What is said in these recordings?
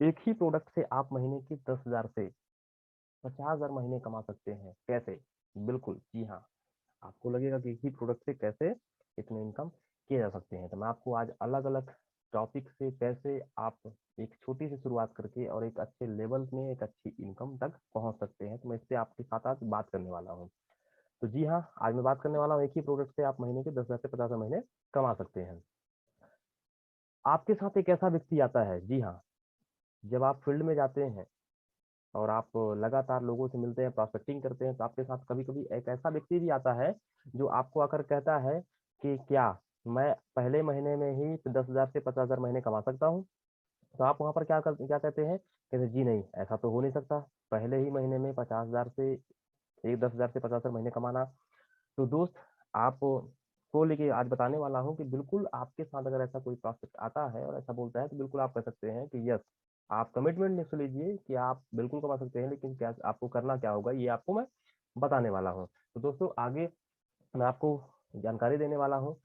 एक ही प्रोडक्ट से आप महीने की 10,000 से 50,000 महीने कमा सकते हैं। कैसे? बिल्कुल, जी हाँ। आपको लगेगा कि एक ही प्रोडक्ट से कैसे इतने इनकम किए जा सकते हैं। तो मैं आपको आज अलग अलग टॉपिक से कैसे आप एक छोटी सी शुरुआत करके और एक अच्छे लेवल में एक अच्छी इनकम तक पहुंच सकते हैं, तो मैं इस पे आपके साथ आज बात करने वाला हूँ। तो जी हाँ, आज मैं बात करने वाला हूँ एक ही प्रोडक्ट से आप महीने के 10,000 से 50,000 महीने कमा सकते हैं। आपके साथ एक ऐसा व्यक्ति आता है, जी हाँ, जब आप फील्ड में जाते हैं और आप लगातार लोगों से मिलते हैं, प्रॉस्पेक्टिंग करते हैं, तो आपके साथ कभी कभी एक ऐसा व्यक्ति भी आता है जो आपको आकर कहता है कि क्या मैं पहले महीने में ही 10,000 से 50,000 महीने कमा सकता हूँ? तो आप वहां पर क्या कहते हैं? कहते जी नहीं, ऐसा तो हो नहीं सकता। पहले ही महीने में 50,000 से एक 10,000 से 50,000 महीने कमाना। तो दोस्त, आप को लेके आज बताने वाला हूँ कि बिल्कुल आपके साथ अगर ऐसा कोई प्रोस्पेक्ट आता है और ऐसा बोलता है, तो बिल्कुल आप कह सकते हैं कि यस, आप कमिटमेंट लिख लीजिए कि आप बिल्कुल कमा सकते हैं, लेकिन क्या आपको करना क्या होगा ये आपको मैं बताने वाला हूँ। तो दोस्तों, आगे मैं आपको जानकारी देने वाला हूँ।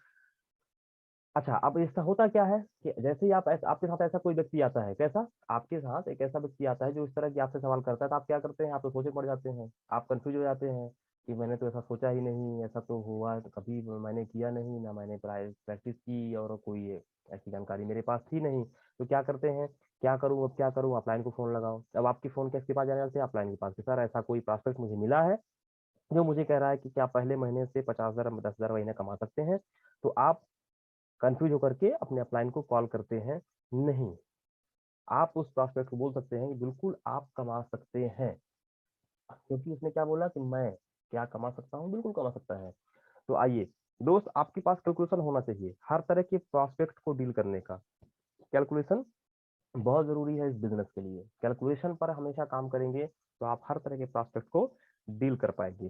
अच्छा, अब इसका होता क्या है कि जैसे ही आपके साथ ऐसा कोई व्यक्ति आता है, कैसा? आपके साथ एक ऐसा व्यक्ति आता है जो इस तरह की आपसे सवाल करता है, तो आप क्या करते हैं? आप तो सोचे पड़ जाते हैं, आप कंफ्यूज हो जाते हैं कि मैंने तो ऐसा सोचा ही नहीं, ऐसा तो हुआ तो कभी मैंने किया नहीं, ना मैंने प्रैक्टिस की और कोई ऐसी जानकारी मेरे पास थी नहीं। तो क्या करते हैं? क्या करूँ, अब क्या करूँ? अपलाइन को फोन लगाओ। अब आपकी फोन किसके पास जाने लगते हैं? अपलाइन के पास कि सर ऐसा कोई प्रॉस्पेक्ट मुझे मिला है जो मुझे कह रहा है कि क्या पहले महीने से 50,000 10,000 महीने कमा सकते हैं। तो आप कंफ्यूज होकर के अपने अपलाइन को कॉल करते हैं। नहीं, आप उस प्रॉस्पेक्ट को बोल सकते हैं कि बिल्कुल आप कमा सकते हैं, क्योंकि उसने क्या बोला कि मैं क्या कमा सकता हूँ, बिल्कुल कमा सकता है। तो आइए दोस्त, आपके पास कैलकुलेशन होना चाहिए हर तरह के प्रॉस्पेक्ट को डील करने का। कैलकुलेशन बहुत जरूरी है इस बिजनेस के लिए। कैलकुलेशन पर हमेशा काम करेंगे तो आप हर तरह के प्रॉस्पेक्ट को डील कर पाएंगे।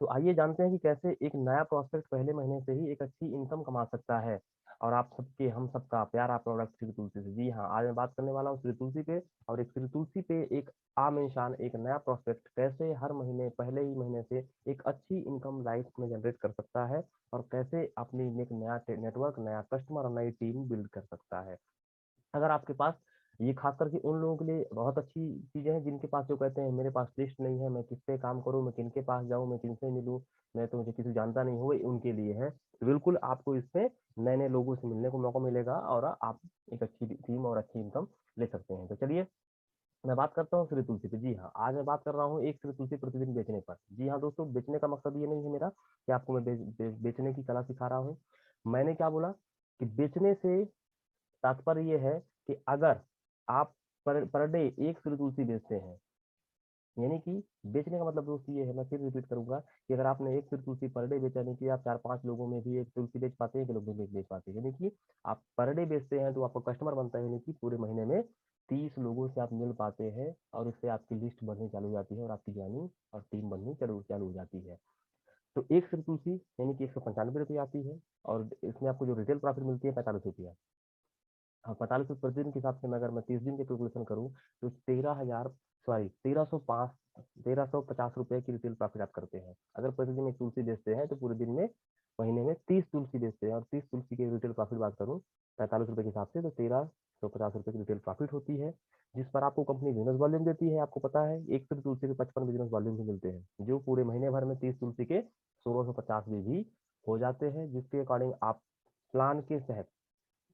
तो आइए जानते हैं कि कैसे एक नया प्रोस्पेक्ट पहले महीने से ही एक अच्छी इनकम कमा सकता है। और आप सबके, हम सबका प्यारा प्रोडक्ट श्री तुलसी से। जी हाँ, आज मैं बात करने वाला हूँ श्री तुलसी पे। और एक श्री तुलसी पे एक आम इंसान एक नया प्रोस्पेक्ट कैसे हर महीने पहले ही महीने से एक अच्छी इनकम लाइफ में जनरेट कर सकता है, और कैसे अपनी एक नया नेटवर्क, नया कस्टमर और नई टीम बिल्ड कर सकता है। अगर आपके पास, ये खास करके उन लोगों के लिए बहुत अच्छी चीजें हैं जिनके पास, जो कहते हैं मेरे पास लिस्ट नहीं है, मैं किस पे काम करूं, मैं किनके पास जाऊं, मैं किनसे मिलूं, मैं तो मुझे किसी जानता नहीं हुए, उनके लिए है। तो बिल्कुल आपको इसमें नए नए लोगों से मिलने को मौका मिलेगा और आप एक अच्छी टीम और अच्छी इनकम ले सकते हैं। तो चलिए, मैं बात करता हूँ श्री तुलसी पे। जी हाँ, आज मैं बात कर रहा हूँ एक श्री तुलसी प्रतिदिन बेचने पर। जी हाँ दोस्तों, बेचने का मकसद ये नहीं है मेरा कि आपको मैं बेचने की कला सिखा रहा हूँ। मैंने क्या बोला कि बेचने से तात्पर्य ये है कि अगर आप पर डे एक सिर तुलसी बेचते हैं, यानी कि बेचने का मतलब दोस्त ये है, मैं फिर रिपीट करूंगा, कि अगर आपने एक सिर तुलसी पर डे बेचा, नहीं कि आप 4-5 लोगों में भी एक तुलसी बेच पाते हैं, कि लोग नहीं बेच पाते, यानी कि आप पर डे बेचते हैं तो आपका कस्टमर बनता है, यानी कि पूरे महीने में 30 लोगों से आप मिल पाते हैं, और इससे आपकी लिस्ट बढ़नी चालू हो जाती है और आपकी ज्वाइनिंग और टीम बननी चालू हो जाती है। तो एक सिर तुलसी यानी कि 195 रुपये आती है, और इसमें आपको जो रिटेल प्रॉफिट मिलती है 45 रुपया। हाँ, 45 रुपये प्रतिदिन के हिसाब से मैं, अगर मैं 30 दिन की कैलकुलेशन करूँ, तो 13,000, सॉरी 1305, 1350 रुपये की रिटेल प्रॉफिट आप करते हैं। अगर प्रतिदिन एक तुलसी बेचते हैं तो पूरे दिन में, महीने में 30 तुलसी बेचते हैं, और 30 तुलसी की रिटेल प्रॉफिट बात करूँ 45 रुपये के हिसाब से, तो 1350 रुपये की रिटेल प्रॉफिट होती है, जिस पर आपको कंपनी बिजनेस वॉल्यूम देती है। आपको पता है एक सिर्फ तुलसी के 55 बिजनेस वॉल्यूम भी मिलते हैं, जो पूरे महीने भर में 30 तुलसी के 1650 भी हो जाते हैं, जिसके अकॉर्डिंग आप प्लान के तहत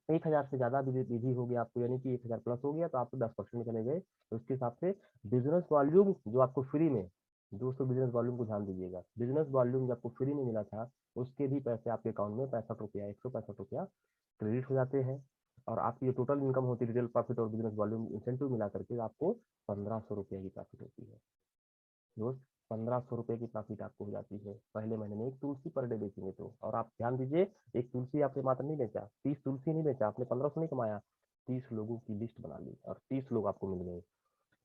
1,000 से ज्यादा विधि हो गया आपको, यानी कि 1,000 प्लस हो गया, तो आपको 10% में चले गए, तो उसके हिसाब से बिजनेस वॉल्यूम जो आपको फ्री में, दोस्तों बिजनेस वॉल्यूम को ध्यान दीजिएगा, बिजनेस वॉल्यूम जो आपको फ्री में मिला था, उसके भी पैसे आपके अकाउंट में 65 रुपया, 165 रुपया क्रेडिट हो जाते हैं। और आपकी जो टोटल इनकम होती है रिटेल प्रॉफिट और बिजनेस वॉल्यूम इंसेंटिव मिला करके, आपको 1,500 रुपये की प्रॉफिट होती है दोस्त। 1,500 रुपये की प्रॉफिट आपको हो जाती है पहले महीने में, एक तुलसी पर डे बेचेंगे तो। और आप ध्यान दीजिए, एक तुलसी आपने मात्र नहीं बेचा, 30 तुलसी नहीं बेचा आपने, 1,500 नहीं कमाया, 30 लोगों की लिस्ट बना ली और 30 लोग आपको मिल गए।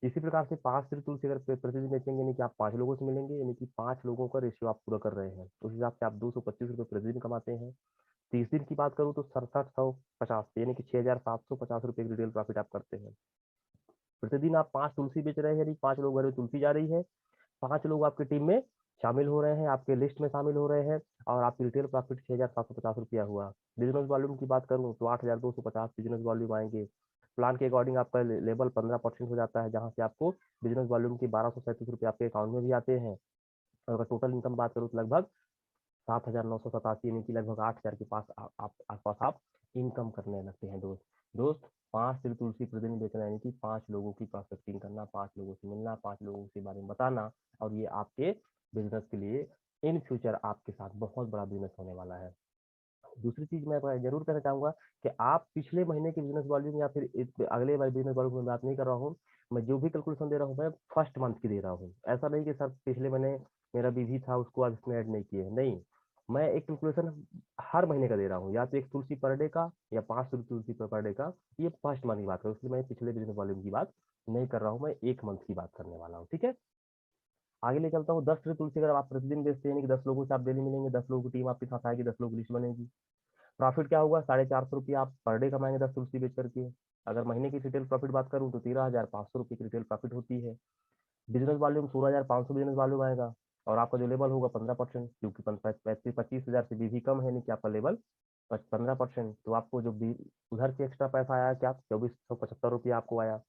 इसी प्रकार से 5 तुलसी अगर प्रतिदिन बेचेंगे, यानी कि आप 5 लोगों से मिलेंगे, यानी कि 5 लोगों का रेशियो आप पूरा कर रहे हैं, उस हिसाब से आप 225 रुपये प्रतिदिन कमाते हैं। 30 दिन की बात करूँ तो 6750, यानी कि 6,750 रुपये की रिटेल प्रॉफिट आप करते हैं। प्रतिदिन आप 5 तुलसी बेच रहे हैं, यानी 5 लोग घर में तुलसी जा रही है, 5 लोग आपकी टीम में शामिल हो रहे हैं, आपके लिस्ट में शामिल हो रहे हैं, और आपकी रिटेल प्रॉफिट 6,750 रुपया हुआ। बिजनेस वॉल्यूम की बात करूं तो 8,250 बिजनेस वॉल्यूम आएंगे। प्लान के अकॉर्डिंग आपका लेवल 15% हो जाता है, जहाँ से आपको बिजनेस वॉल्यूम की 1237 रुपये आपके अकाउंट में भी आते हैं। और अगर टोटल इनकम बात करूँ तो लगभग 7,987 यानी कि लगभग 8,000 के पास आप आसपास आप इनकम करने लगते हैं दोस्त। दोस्त 5 सिर तुलसी प्रतिदिन बेचना यानी कि 5 लोगों की प्रॉस्पेक्टिंग करना, 5 लोगों से मिलना, 5 लोगों के बारे में बताना, और ये आपके बिजनेस के लिए इन फ्यूचर आपके साथ बहुत बड़ा बिजनेस होने वाला है। दूसरी चीज मैं जरूर कहना चाहूंगा कि आप पिछले महीने के बिजनेस वॉल्यूम या फिर अगले बार बिजनेस वॉल्यूम में बात नहीं कर रहा हूँ। मैं जो भी कैलकुलेशन दे रहा हूँ मैं फर्स्ट मंथ की दे रहा हूँ। ऐसा नहीं कि सर पिछले महीने मेरा बीवी था उसको आज इसमें ऐड नहीं किए, नहीं। मैं एक कैलकुलेशन हर महीने का दे रहा हूँ, या तो एक तुलसी पर डे का या 5 तुलसी पर डे का। ये फर्स्ट मंथ की बात करूँ, इसलिए मैं पिछले बिजनेस वॉल्यूम की बात नहीं कर रहा हूँ, मैं एक मंथ की बात करने वाला हूँ। ठीक है, आगे ले चलता हूँ। 10 तुलसी अगर आप प्रतिदिन बेचते हैं कि 10 लोगों से आप डेली मिलेंगे, 10 लोगों की टीम आपके साथ आएगी, 10 लोगों की लिस्ट बनेगी। प्रॉफिट क्या होगा, 450 रुपये आप पर डे कमाएंगे 10 तुलसी बेच करके। अगर महीने की रिटेल प्रॉफिट बात करूँ तो 13,500 रुपये की रिटेल प्रॉफिट होती है। बिजनेस वॉल्यूम 16,500 बिजनेस वॉल्यूम आएगा, और आपका जो लेवल होगा 15%, क्योंकि 25,000 से भी कम है, नहीं कि आपका लेवल 15%। तो आपको जो उधर से एक्स्ट्रा पैसा आया क्या, 2,475 रुपये आपको आया।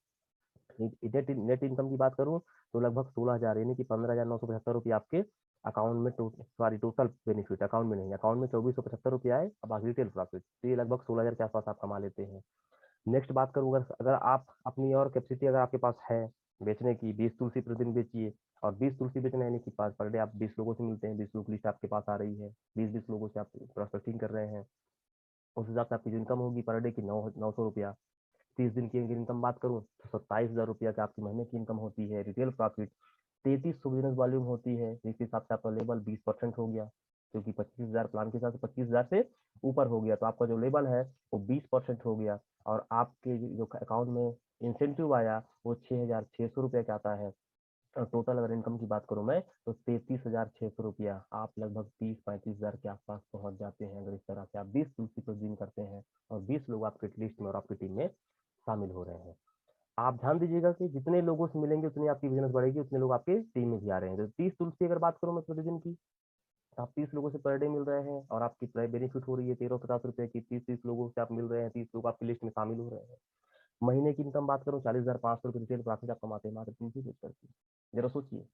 नेट इनकम की बात करूँ तो लगभग 16,000 यानी कि 15,975 रुपये आपके अकाउंट में, सॉरी टोटल बेनिफिट अकाउंट में नहीं, अकाउंट में 2,475 रुपये आए। अब बाकी रिटेल प्रॉफिट, तो ये लगभग 16,000 के आसपास आप कमा लेते हैं। नेक्स्ट बात करूँ, अगर आप अपनी और कैपेसिटी अगर आपके पास है बेचने की, 20 तुलसी प्रतिदिन बेचिए। और 20 तुलसी बेचना यानी कि पर डे आप 20 लोगों से मिलते हैं, 20 लोगों की लिस्ट आपके पास आ रही है, 20 लोगों से आप प्रोस्पेक्टिंग कर रहे हैं। उस हिसाब से आपकी जो इनकम होगी पर डे की 900 रुपया। 30 दिन की इनकम बात करूँ तो 27,000 रुपया की आपकी महीने की इनकम होती है। रिटेल प्रॉफिट 3300 बिजनेस वॉल्यूम होती है, जिस हिसाब से आपका लेवल 20% हो गया, क्योंकि 25,000 प्लान के हिसाब से 25,000 से ऊपर हो गया, तो आपका जो लेवल है वो 20% हो गया। और आपके जो अकाउंट में इंसेंटिव आया वो 6,600 रुपये का आता है। और टोटल अगर इनकम की बात करूँ मैं तो 33,600 रुपया, आप लगभग 30-35,000 के आसपास पहुंच जाते हैं, अगर इस तरह से आप 20 तुलसी पर दिन करते हैं और 20 लोग आपके लिस्ट में और आपकी टीम में शामिल हो रहे हैं। आप ध्यान दीजिएगा कि जितने लोगों से मिलेंगे उतनी आपकी बिजनेस बढ़ेगी, उतने लोग आपके टीम में भी आ रहे हैं। तो 30 तुलसी अगर बात करूँ मैं प्रतिदिन की, तो आप 30 लोगों से पर डे मिल रहे हैं, और आपकी बेनिफिट हो रही है 1350 रुपये की। 30 लोगों से आप मिल रहे हैं, 30 लोग आपकी लिस्ट में शामिल हो रहे हैं। महीने की इनकम बात करूँ 40,500 रिटेल प्रॉफिट आप कमाते हैं मात्र तुलसी बेच करके। जरा सोचिए,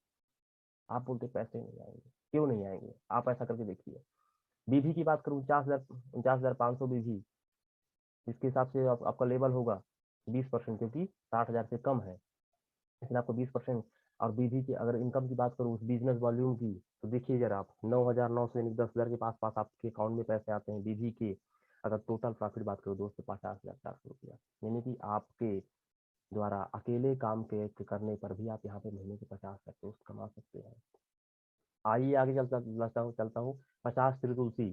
आप बोलते पैसे नहीं आएंगे, क्यों नहीं आएंगे, आप ऐसा करके देखिए। बीवी की बात करूँ 49,500 बीवी, इसके हिसाब से आपका लेवल होगा 20%, क्योंकि 60,000 से कम है, लेकिन आपको 20%। और बीवी की अगर इनकम की बात करूँ उस बिजनेस वॉल्यूम की, तो देखिए जरा आप 9,900 यानी 10,000 के पास पास आपके अकाउंट में पैसे आते हैं बीवी के। अगर टोटल प्रॉफिट बात करो दोस्तों 50,400 रुपया, यानी कि आपके द्वारा अकेले काम के करने पर भी आप यहाँ पे महीने के 50,000 दोस्त कमा सकते हैं। आइए आगे चलता हूँ 50 तुलसी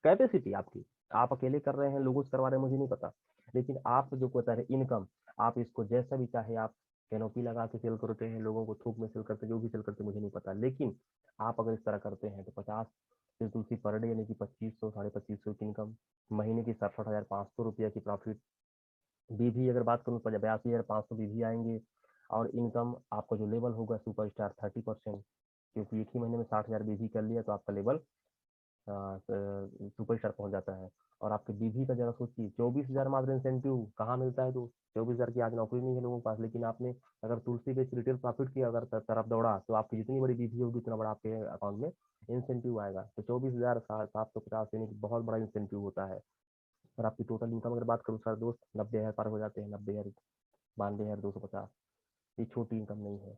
कैपेसिटी आपकी, आप अकेले कर रहे हैं, लोगों से करवा रहे हैं, मुझे नहीं पता, लेकिन आप जो कहते हैं इनकम, आप इसको जैसा भी चाहे आप कैनोपी लगा के सेल करते हैं, लोगों को थोक में सेल करते हैं, जो भी सेल करते हैं मुझे नहीं पता, लेकिन आप अगर इस तरह करते हैं तो 50 तुलसी पर डे यानी कि 2500 2500 की इनकम, महीने की 67,500 रुपया की प्रॉफिट। बीवी अगर बात करूँ तो 82,500 बीवी आएंगे, और इनकम आपका जो लेवल होगा सुपर स्टार 30%, क्योंकि एक ही महीने में 60,000 बीवी कर लिया तो आपका लेवल सुपर स्टार पहुंच जाता है। और आपके बीवी का जरा सोचिए, 24,000 मात्र इंसेंटिव कहाँ मिलता है, तो 24,000 की आज नौकरी नहीं है लोगों के पास, लेकिन आपने अगर तुलसी बेच रिटेल प्रॉफिट की अगर तरफ दौड़ा तो आपकी जितनी बड़ी बीवी होगी उतना बड़ा आपके अकाउंट में इंसेंटिव आएगा। तो 24,750 यानी कि बहुत बड़ा इंसेंटिव होता है। और आपकी टोटल इनकम अगर बात करूँ सर दोस्त, 90,000 पार हो जाते हैं, 90,000, 92,250। ये छोटी इनकम नहीं है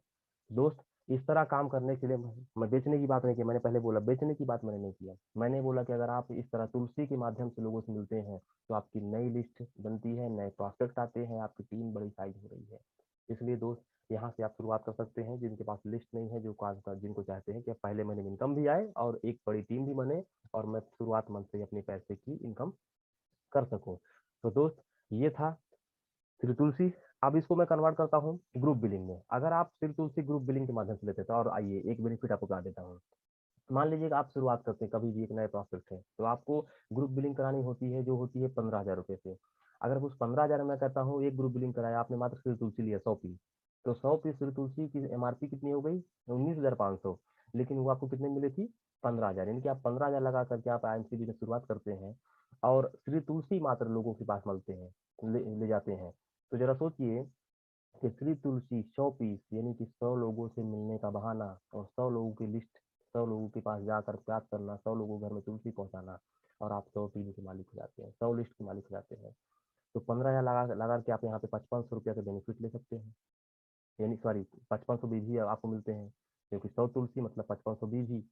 दोस्त। इस तरह काम करने के लिए मैं बेचने की बात नहीं की, मैंने पहले बोला बेचने की बात मैंने नहीं किया। मैंने बोला कि अगर आप इस तरह तुलसी के माध्यम से लोगों से मिलते हैं तो आपकी नई लिस्ट बनती है, नए प्रोस्पेक्ट आते हैं, आपकी टीम बड़ी साइज हो रही है। इसलिए दोस्त यहाँ से आप शुरुआत कर सकते हैं, जिनके पास लिस्ट नहीं है, जो काज का जिनको चाहते हैं कि पहले महीने में इनकम भी आए और एक बड़ी टीम भी बने, और मैं शुरुआत मंथ से अपने पैसे की इनकम कर सकूं। तो दोस्त ये था श्री तुलसी। अब इसको मैं कन्वर्ट करता हूँ ग्रुप बिलिंग में। अगर आप श्री तुलसी ग्रुप बिलिंग के माध्यम से लेते हैं तो, और आइए एक बेनिफिट आपको बता देता हूँ। मान लीजिए आप शुरुआत करते हैं, कभी भी एक नए प्रोस्पेक्ट है, तो आपको ग्रुप बिलिंग करानी होती है, जो होती है 15,000 रुपये से। अगर उस 15,000 में कहता हूँ एक ग्रुप बिलिंग कराया आपने, मात्र श्री तुलसी लिया 100 पीस, तो 100 पीस श्री तुलसी की एमआरपी कितनी हो गई, 19,500, लेकिन वो आपको कितने मिले थी, 15,000। यानी कि आप 15,000 लगा करके आप आईएमसीबी में शुरुआत करते हैं, और श्री तुलसी मात्र लोगों के पास मिलते हैं, ले जाते हैं। तो जरा सोचिए कि श्री तुलसी 100 पीस यानी कि 100 लोगों से मिलने का बहाना और 100 लोगों की लिस्ट 100 लोगों के पास जाकर बात करना, 100 लोगों के घर में तुलसी पहुंचाना, और आप 100 टीम के मालिक हो जाते हैं, 100 लिस्ट के मालिक हो जाते हैं। तो 15,000 लगा के आप यहाँ पे 5500 रुपया के बेनिफिट ले सकते हैं, यानी सॉरी 5500 बीज आपको मिलते हैं, क्योंकि 100 तुलसी मतलब 5500 बीज।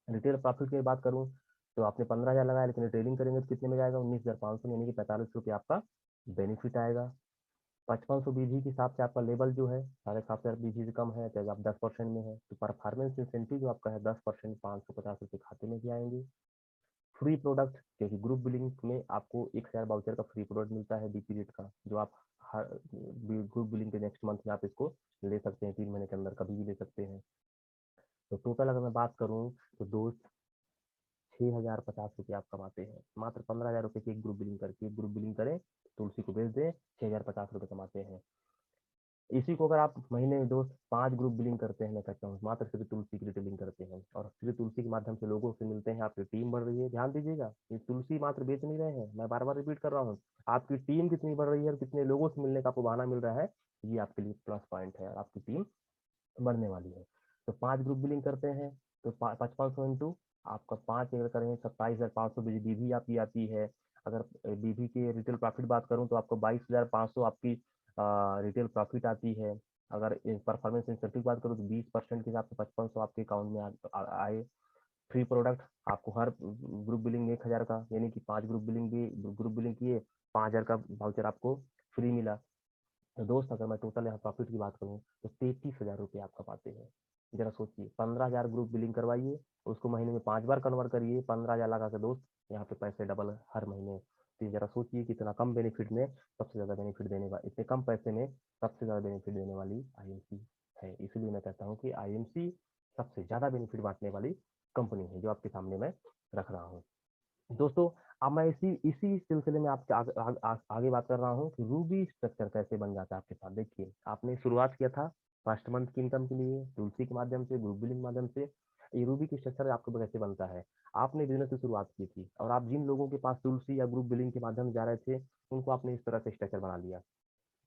रिटेल प्रॉफिट की बात करूँ तो आपने 15,000 लगाया, लेकिन रिटेलिंग करेंगे तो कितने में जाएगा, 19,500 यानी कि 45 रुपये आपका बेनिफिट आएगा। 5500 बीजी के हिसाब से आपका लेवल जो है 7,500 बीजी से कम है, तो आप 10% में है, तो परफॉर्मेंस इंसेंटिव जो आपका है 10%, 550 रुपये खाते में भी आएंगे। फ्री प्रोडक्ट, क्योंकि ग्रुप बिलिंग में आपको 1,000 वाउचर का फ्री प्रोडक्ट मिलता है डीपी रेट का, जो आप हर ग्रुप बिलिंग के नेक्स्ट मंथ में आप इसको ले सकते हैं, 3 महीने के अंदर कभी भी ले सकते हैं। तो टोटल अगर मैं बात करूँ तो दोस्त 6,050 रुपये आप कमाते हैं, मात्र 15,000 रुपये की एक ग्रुप बिलिंग करके, एक ग्रुप बिलिंग करें तुलसी को बेच दें, 6,050 रुपये कमाते हैं। इसी को अगर आप महीने में दोस्त 5 ग्रुप बिलिंग करते हैं, मैं कहता हूँ मात्र श्री तुलसी की रिटेलिंग करते हैं, और श्री तुलसी के माध्यम से लोगों से मिलते हैं, आपकी टीम बढ़ रही है। ध्यान दीजिएगा, ये तुलसी मात्र बेच नहीं रहे हैं, मैं बार बार रिपीट कर रहा हूँ, आपकी टीम कितनी बढ़ रही है और कितने लोगों से मिलने का आपको बहाना मिल रहा है, ये आपके लिए प्लस पॉइंट है, और आपकी टीम बढ़ने वाली है। तो 5 ग्रुप बिलिंग करते हैं तो 5500 इंटू आपका 5 अगर करें 27,500 बीबी आपकी आती है। अगर बीबी के रिटेल प्रॉफिट बात करूं तो आपको 22,500 आपकी रिटेल प्रॉफिट आती है। अगर परफॉर्मेंस इंसेंटिव बात करूँ तो 20% के हिसाब से 5500 आपके अकाउंट में आए। फ्री प्रोडक्ट आपको हर ग्रुप बिलिंग में 1,000 का, यानी कि 5 ग्रुप बिलिंग किए, 5,000 का वाउचर आपको फ्री मिला। तो दोस्त अगर मैं टोटल यहाँ प्रॉफिट की बात करूँ तो 33,000 रुपये आप कमाते हैं। जरा सोचिए, 15,000 ग्रुप बिलिंग करवाइए, उसको महीने में 5 बार कन्वर्ट करिए, 15,000 लगा के दोस्त यहाँ पे पैसे डबल हर महीने। तो जरा सोचिए कि इतना कम बेनिफिट में सबसे ज्यादा बेनिफिट देने वाली, इतने कम पैसे में सबसे ज्यादा बेनिफिट देने वाली आईएमसी है। इसलिए मैं कहता हूँ कि आईएमसी सबसे ज्यादा बेनिफिट बांटने वाली कंपनी है, जो आपके सामने मैं रख रहा हूँ। दोस्तों अब मैं इसी इसी सिलसिले में आपके आगे बात कर रहा हूँ कि रूबी स्ट्रक्चर कैसे बन जाता है आपके साथ। देखिए, आपने शुरुआत किया था फर्स्ट मंथ की इनकम के लिए तुलसी के माध्यम से, ग्रुप बिलिंग के माध्यम से। ये रूबी की स्ट्रक्चर आपको कैसे बनता है, आपने बिजनेस की शुरुआत की थी और आप जिन लोगों के पास तुलसी या ग्रुप बिलिंग के माध्यम से जा रहे थे, उनको आपने इस तरह से स्ट्रक्चर बना लिया,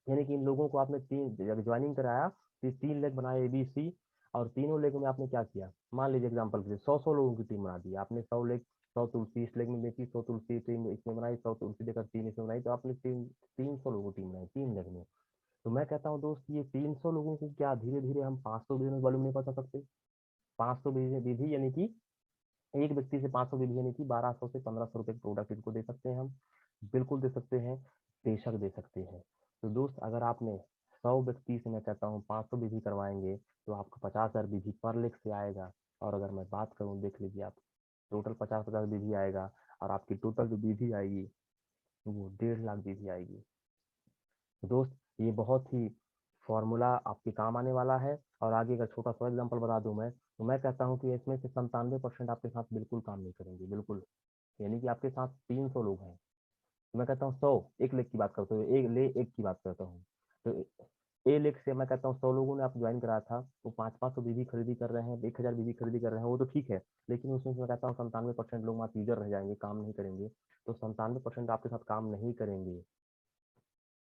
यानी कि इन लोगों को आपने जब ज्वाइनिंग कराया तो 3 लेग बनाए ABC, और तीनों लेग में आपने क्या किया, मान लीजिए एग्जाम्पल के लिए 100 लोगों की टीम बना दी आपने, 100 लेग, 100 तुलसी इस लेग में बेची, 100 तुलसी टीम इसमें बनाई, 100 तुलसी देकर 3 इसमें बनाई, तो आपने 300 लोगों की टीम बनाई 3 लेग में। तो मैं कहता हूँ दोस्त, ये 300 लोगों को क्या धीरे धीरे हम 500 बिजनेस वॉल्यूम नहीं पहुंचा सकते। 500 विधि यानी कि एक व्यक्ति से 500 विधि यानी कि 1200 से 1500 रुपए प्रोडक्ट इनको दे सकते हैं हम, बिल्कुल दे सकते हैं, बेशक दे सकते हैं। तो दोस्त अगर आपने 100 व्यक्ति से मैं कहता हूँ 500 विधि करवाएंगे तो आपको 50,000 विधि पर लेख से आएगा। और अगर मैं बात करूँ, देख लीजिए आप, टोटल 50,000 विधि आएगा, और आपकी टोटल जो विधि आएगी वो 1.5 लाख विधि आएगी। तो दोस्त ये बहुत ही फॉर्मूला आपके काम आने वाला है। और आगे का छोटा सा एग्जाम्पल बता दूं मैं, तो मैं कहता हूँ कि इसमें से 97% आपके साथ बिल्कुल काम नहीं करेंगे, बिल्कुल, यानी कि आपके साथ 300 लोग हैं, तो मैं कहता हूँ 100 एक लेख की बात करता हूँ, एक की बात करता हूँ, तो लेख से मैं कहता हूँ 100 लोगों ने आप ज्वाइन कराया था, वो 500 बीबी खरीदी कर रहे हैं, 1,000 बीबी खरीदी कर रहे हैं, वो तो ठीक है, लेकिन उसमें से मैं कहता हूँ 97% लोग वहाँ यूजर रह जाएंगे, काम नहीं करेंगे। तो 97% आपके साथ काम नहीं करेंगे,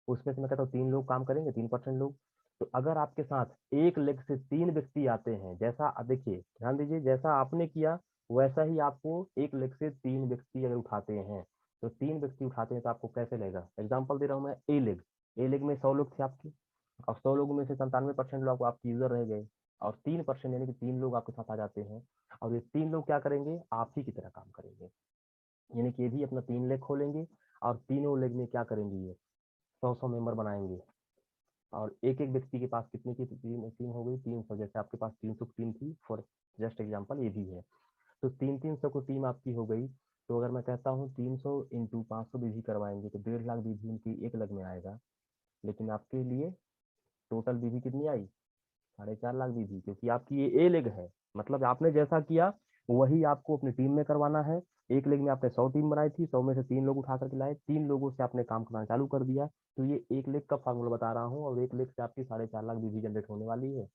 उसमें से मैं कहता हूँ 3 लोग काम करेंगे, 3% लोग। तो अगर आपके साथ एक लेग से 3 व्यक्ति आते हैं, जैसा देखिए ध्यान दीजिए, जैसा आपने किया वैसा ही आपको एक लेग से 3 व्यक्ति अगर उठाते हैं, तो 3 व्यक्ति उठाते हैं तो आपको कैसे लगेगा। एग्जाम्पल दे रहा हूँ मैं, ए लेग में 100 लोग थे आपके, और 100 लोगों में से 97% लोग आपके यूजर रह गए, और 3% यानी कि 3 लोग आपके साथ आ जाते हैं, और ये 3 लोग क्या करेंगे, आप ही की तरह काम करेंगे, यानी कि ये भी अपना 3 लेग खोलेंगे, और तीनों लेग में क्या करेंगे, ये 100 मेंबर बनाएंगे। और एक एक व्यक्ति के पास कितने की टीम टीम हो गई, 300, जैसे आपके पास 300 की टीम थी, फॉर जस्ट एग्जाम्पल ये भी है, तो 300 को टीम आपकी हो गई। तो अगर मैं कहता हूँ 300 इंटू 500 बीजी करवाएंगे तो 1.5 लाख बीजी उनकी एक लग में आएगा, लेकिन आपके लिए टोटल बीजी कितनी आई, 4.5 लाख बीजी, क्योंकि आपकी ये ए लेग है, मतलब आपने जैसा किया वही आपको अपनी टीम में करवाना है। एक लेग में आपने 100 टीम बनाई थी, 100 में से 3 लोग उठा करके लाए, 3 लोगों से आपने काम करना चालू कर दिया। तो ये एक लेग का फार्मूला बता रहा हूँ, और एक लेग से आपकी 4.5 लाख बीजी जनरेट होने वाली है,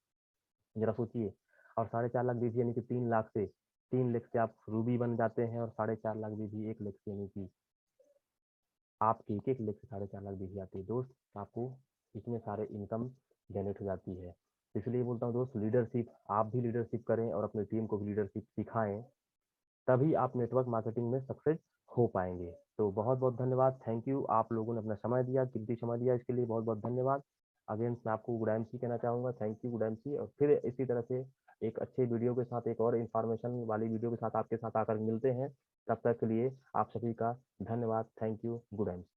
जरा सोचिए। और 4.5 लाख बीजी यानी कि 3 लाख से 3 लेग से आप रूबी बन जाते हैं, और 4.5 लाख बीजी एक लेग से यानी कि आपके एक लेख से 4.5 लाख दिख जाती है दोस्त, आपको इतने सारे इनकम जनरेट हो जाती है। इसलिए बोलता हूँ दोस्त, लीडरशिप, आप भी लीडरशिप करें और अपनी टीम को भी लीडरशिप सिखाएं, तभी आप नेटवर्क मार्केटिंग में सक्सेस हो पाएंगे। तो बहुत बहुत धन्यवाद, थैंक यू, आप लोगों ने अपना समय दिया, कीमती समय दिया, इसके लिए बहुत बहुत धन्यवाद। अगेन मैं आपको गुड एमसी कहना चाहूँगा, थैंक यू गुड एमसी। और फिर इसी तरह से एक अच्छे वीडियो के साथ, एक और इन्फॉर्मेशन वाली वीडियो के साथ आपके साथ आकर मिलते हैं। तब तक के लिए आप सभी का धन्यवाद, थैंक यू, गुड एमसी।